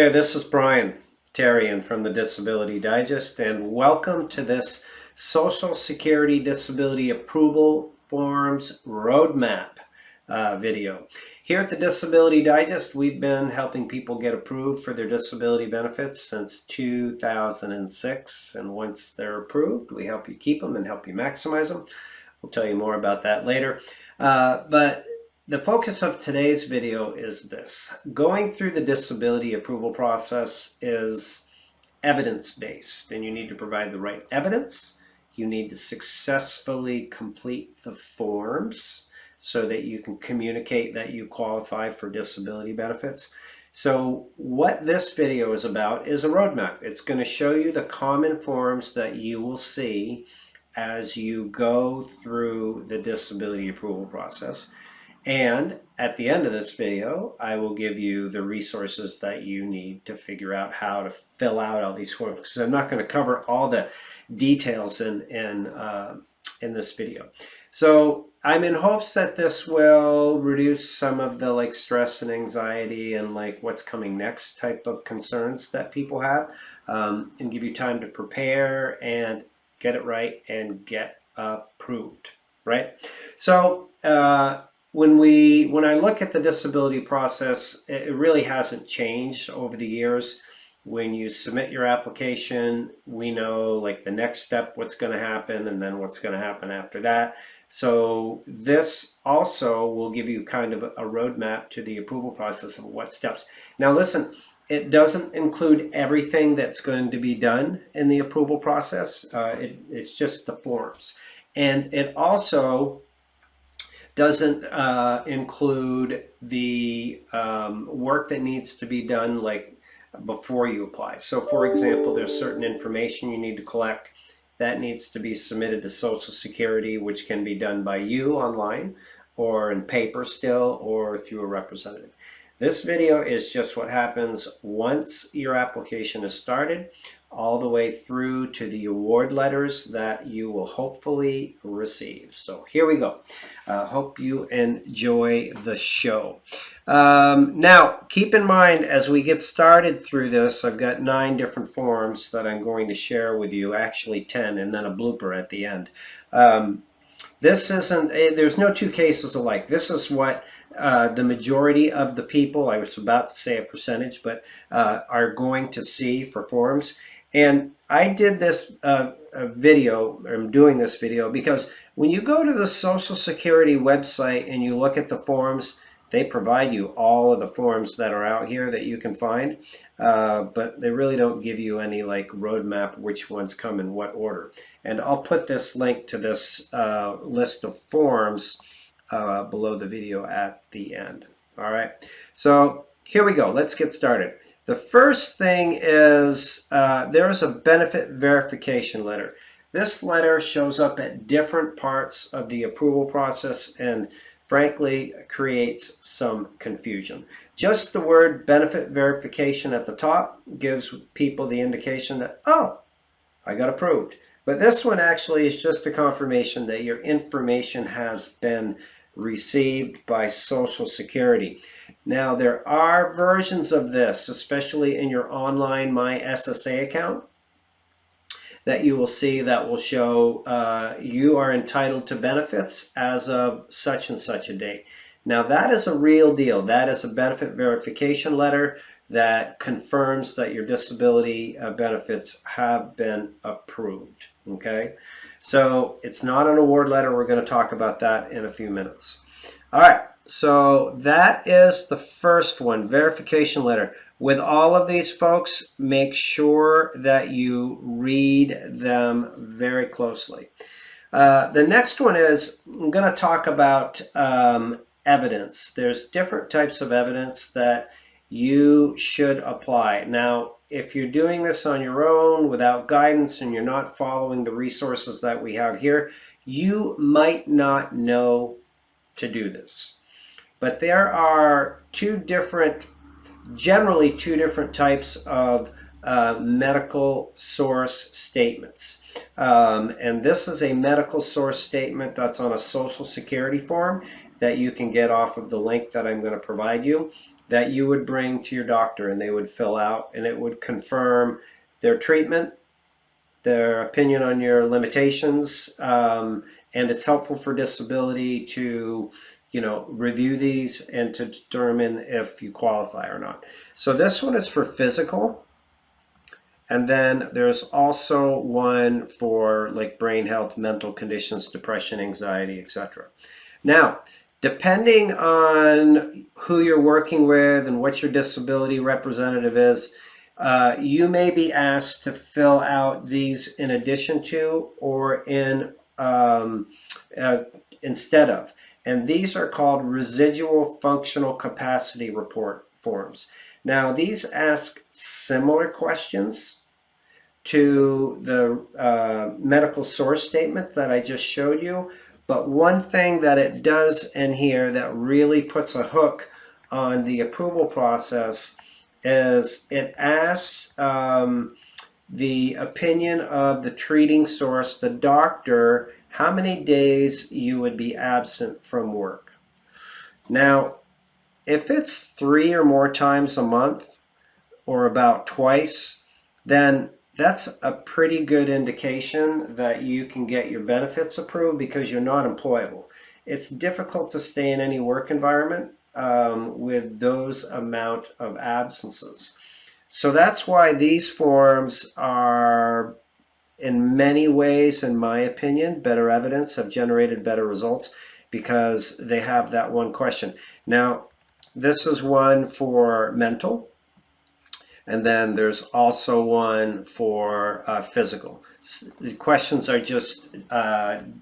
Hey, this is Brian Terrian from the Disability Digest, and welcome to this Social Security Disability Approval Forms Roadmap video. Here at the Disability Digest, we've been helping people get approved for their disability benefits since 2006, and once they're approved, we help you keep them and help you maximize them. We'll tell you more about that later. But the focus of today's video is this. Going through the disability approval process is evidence-based, and you need to provide the right evidence. You need to successfully complete the forms so that you can communicate that you qualify for disability benefits. So what this video is about is a roadmap. It's going to show you the common forms that you will see as you go through the disability approval process. And at the end of this video, I will give you the resources that you need to figure out how to fill out all these forms, because I'm not going to cover all the details in this video. So I'm in hopes that this will reduce some of the stress and anxiety and what's coming next type of concerns that people have, and give you time to prepare and get it right and get approved, right? So when I look at the disability process, it really hasn't changed over the years. When you submit your application, we know the next step, what's going to happen, and then what's going to happen after that. So this also will give you kind of a roadmap to the approval process of what steps. Now listen, it doesn't include everything that's going to be done in the approval process. It's just the forms. And it also doesn't include the work that needs to be done before you apply. So for example, there's certain information you need to collect that needs to be submitted to Social Security, which can be done by you online or in paper still or through a representative. This video is just what happens once your application is started, all the way through to the award letters that you will hopefully receive. So here we go. Hope you enjoy the show. Now, keep in mind, as we get started through this, I've got 9 different forms that I'm going to share with you, actually 10, and then a blooper at the end. There's no two cases alike. This is what the majority of the people, I was about to say a percentage, but are going to see for forms. And I did this video, or I'm doing this video, because when you go to the Social Security website and you look at the forms, they provide you all of the forms that are out here that you can find, but they really don't give you any roadmap which ones come in what order. And I'll put this link to this list of forms below the video at the end. All right, so here we go. Let's get started. The first thing is there is a benefit verification letter. This letter shows up at different parts of the approval process and frankly creates some confusion. Just the word benefit verification at the top gives people the indication that, oh, I got approved. But this one actually is just a confirmation that your information has been received by Social Security. Now, there are versions of this, especially in your online My SSA account, that you will see that will show you are entitled to benefits as of such and such a date. Now, that is a real deal. That is a benefit verification letter that confirms that your disability benefits have been approved. Okay? So it's not an award letter. We're going to talk about that in a few minutes. All right, so that is the first one, verification letter. With all of these folks, make sure that you read them very closely. The next one is, I'm going to talk about evidence. There's different types of evidence that you should apply. Now, if you're doing this on your own without guidance and you're not following the resources that we have here, you might not know to do this. But there are generally two different types of medical source statements. And this is a medical source statement that's on a Social Security form that you can get off of the link that I'm going to provide you. that you would bring to your doctor, and they would fill out, and it would confirm their treatment, their opinion on your limitations, and it's helpful for disability to, review these and to determine if you qualify or not. So this one is for physical. And then there's also one for like brain health, mental conditions, depression, anxiety, etc. Now, depending on who you're working with and what your disability representative is, you may be asked to fill out these in addition to or instead of. And these are called residual functional capacity report forms. Now, these ask similar questions to the medical source statement that I just showed you. But one thing that it does in here that really puts a hook on the approval process is it asks the opinion of the treating source, the doctor, how many days you would be absent from work. Now, if it's 3 or more times a month or about twice, then that's a pretty good indication that you can get your benefits approved because you're not employable. It's difficult to stay in any work environment with those amount of absences. So that's why these forms are, in many ways, in my opinion, better evidence, have generated better results because they have that one question. Now, this is one for mental. And then there's also one for physical. The questions are just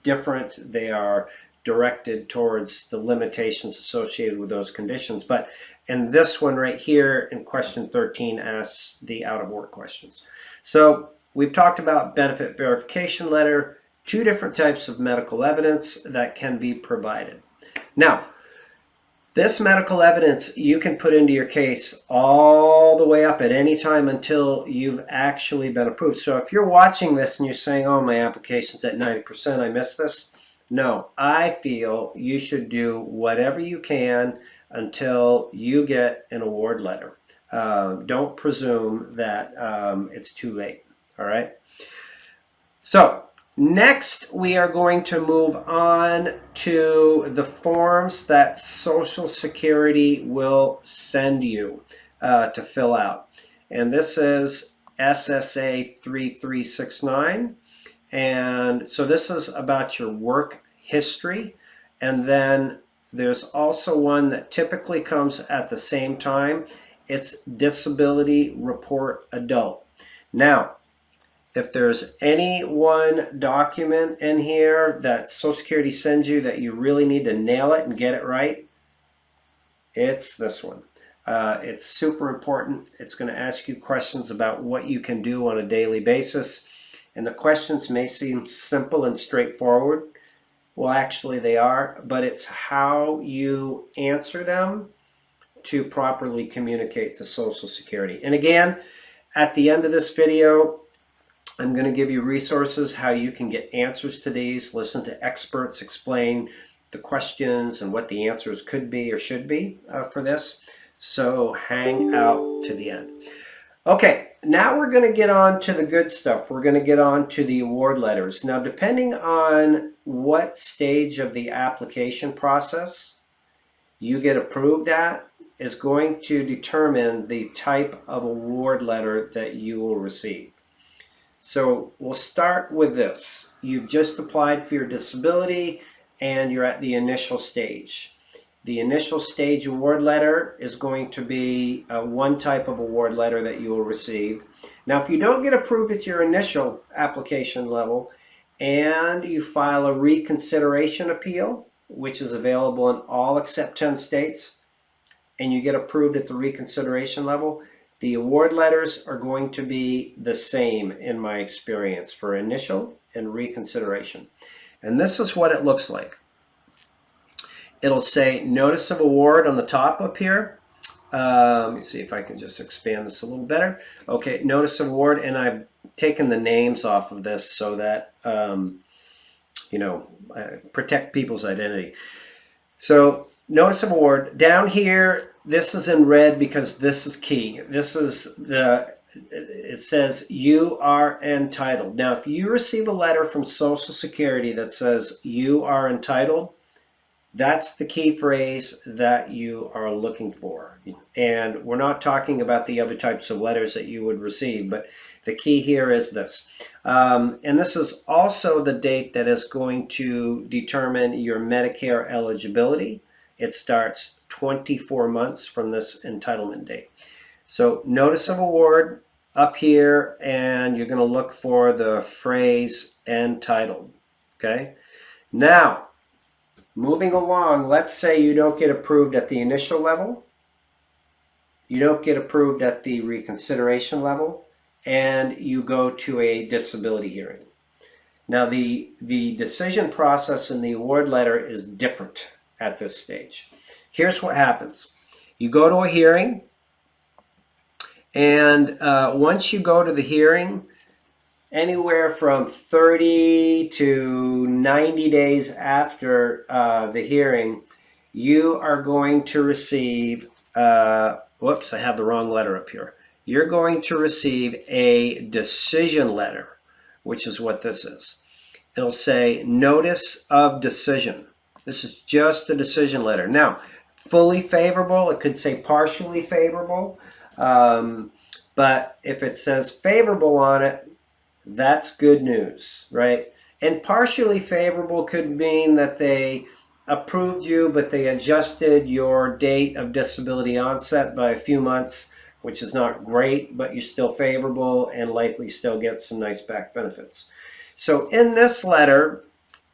different. They are directed towards the limitations associated with those conditions. But in this one right here, in question 13, asks the out of work questions. So we've talked about benefit verification letter, 2 different types of medical evidence that can be provided. Now, this medical evidence you can put into your case all the way up at any time until you've actually been approved. So if you're watching this and you're saying, oh, my application's at 90%, I missed this. No, I feel you should do whatever you can until you get an award letter. Don't presume that it's too late, all right? So, next, we are going to move on to the forms that Social Security will send you to fill out. And this is SSA 3369. And so this is about your work history. And then there's also one that typically comes at the same time. It's Disability Report Adult. Now, if there's any one document in here that Social Security sends you that you really need to nail it and get it right, it's this one. It's super important. It's going to ask you questions about what you can do on a daily basis. And the questions may seem simple and straightforward. Well, actually they are, but it's how you answer them to properly communicate to Social Security. And again, at the end of this video, I'm going to give you resources how you can get answers to these, listen to experts explain the questions and what the answers could be or should be for this. So hang out to the end. Okay, now we're going to get on to the good stuff. We're going to get on to the award letters. Now, depending on what stage of the application process you get approved at is going to determine the type of award letter that you will receive. So we'll start with this. You've just applied for your disability and you're at the initial stage. The initial stage award letter is going to be one type of award letter that you will receive. Now, if you don't get approved at your initial application level and you file a reconsideration appeal, which is available in all except 10 states, and you get approved at the reconsideration level, the award letters are going to be the same in my experience for initial and reconsideration. And this is what it looks like. It'll say Notice of Award on the top up here. Let me see if I can just expand this a little better. Okay, Notice of Award, and I've taken the names off of this so that, protect people's identity. So, Notice of Award. Down here, this is in red because this is key. This is it says you are entitled. Now, if you receive a letter from Social Security that says you are entitled, that's the key phrase that you are looking for. And we're not talking about the other types of letters that you would receive, but the key here is this. And this is also the date that is going to determine your Medicare eligibility. It starts 24 months from this entitlement date. So notice of award up here, and you're going to look for the phrase entitled. Okay. Now, moving along, let's say you don't get approved at the initial level, you don't get approved at the reconsideration level, and you go to a disability hearing. Now, the decision process in the award letter is different at this stage. Here's what happens. You go to a hearing, and once you go to the hearing, anywhere from 30 to 90 days after the hearing, you are going to receive, whoops, I have the wrong letter up here. You're going to receive a decision letter, which is what this is. It'll say notice of decision. This is just a decision letter. Now, fully favorable, it could say partially favorable, but if it says favorable on it, that's good news, right? And partially favorable could mean that they approved you, but they adjusted your date of disability onset by a few months, which is not great, but you're still favorable and likely still get some nice back benefits. So in this letter,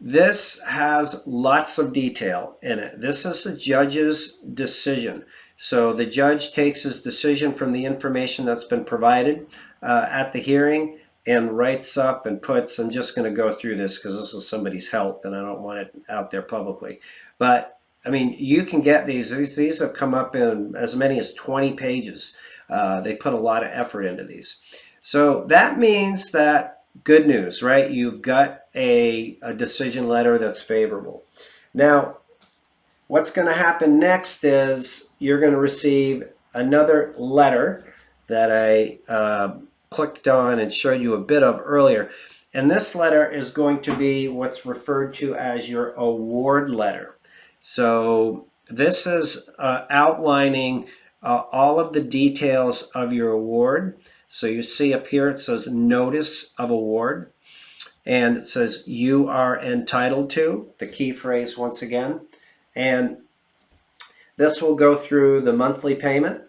this has lots of detail in it. This is the judge's decision. So the judge takes his decision from the information that's been provided at the hearing and writes up and puts, I'm just going to go through this because this is somebody's health and I don't want it out there publicly. But I mean, you can get these have come up in as many as 20 pages. They put a lot of effort into these. So that means that good news, right? You've got a decision letter that's favorable. Now, what's going to happen next is you're going to receive another letter that I clicked on and showed you a bit of earlier. And this letter is going to be what's referred to as your award letter. So this is outlining all of the details of your award. So you see up here it says notice of award, and it says you are entitled to, the key phrase once again. And this will go through the monthly payment.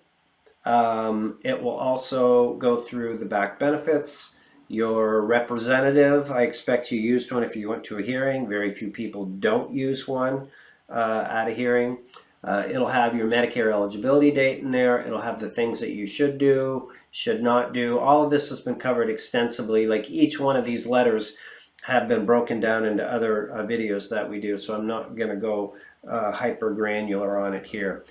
It will also go through the back benefits, your representative. I expect you used one if you went to a hearing. Very few people don't use one at a hearing. It'll have your Medicare eligibility date in there. It'll have the things that you should do, should not do. All of this has been covered extensively. Like each one of these letters have been broken down into other videos that we do, so I'm not going to go hyper granular on it here.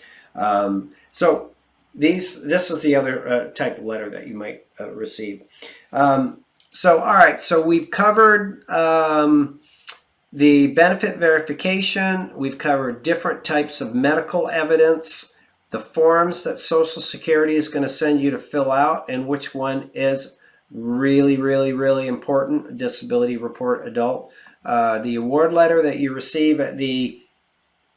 So this is the other type of letter that you might receive. So all right, so we've covered the benefit verification. We've covered different types of medical evidence, the forms that Social Security is going to send you to fill out, and which one is really, really, really important, disability report adult. The award letter that you receive at the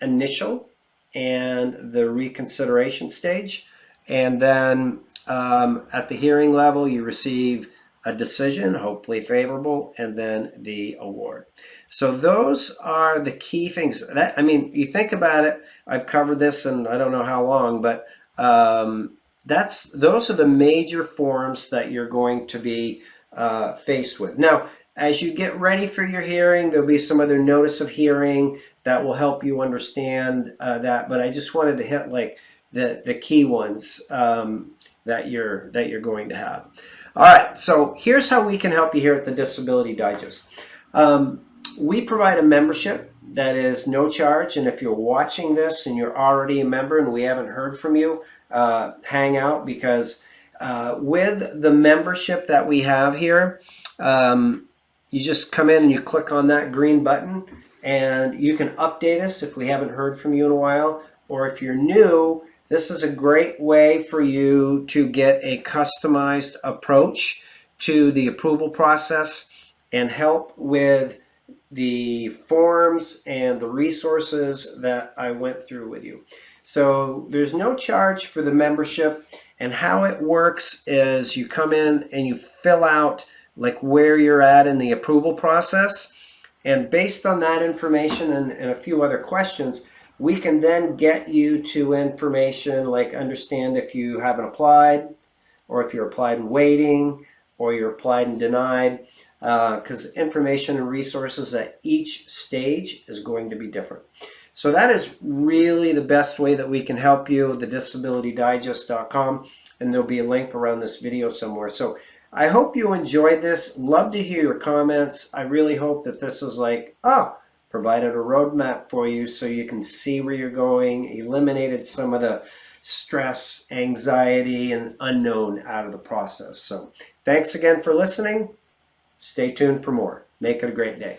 initial and the reconsideration stage. And then at the hearing level, you receive a decision, hopefully favorable, and then the award. So those are the key things. That, I mean, you think about it, I've covered this in I don't know how long, but those are the major forms that you're going to be faced with. Now, as you get ready for your hearing, there'll be some other notice of hearing that will help you understand that, but I just wanted to hit like the key ones that you're going to have. All right, so here's how we can help you here at the Disability Digest. We provide a membership that is no charge, and if you're watching this and you're already a member and we haven't heard from you, hang out, because with the membership that we have here, you just come in and you click on that green button and you can update us if we haven't heard from you in a while, or if you're new, This is a great way for you to get a customized approach to the approval process and help with the forms and the resources that I went through with you. So there's no charge for the membership, and how it works is you come in and you fill out like where you're at in the approval process, and based on that information and a few other questions, we can then get you to information like understand if you haven't applied, or if you're applied and waiting, or you're applied and denied, because information and resources at each stage is going to be different. So that is really the best way that we can help you, the disabilitydigest.com, and there'll be a link around this video somewhere. So I hope you enjoyed this. Love to hear your comments. I really hope that this is like, provided a roadmap for you so you can see where you're going, eliminated some of the stress, anxiety, and unknown out of the process. So thanks again for listening. Stay tuned for more. Make it a great day.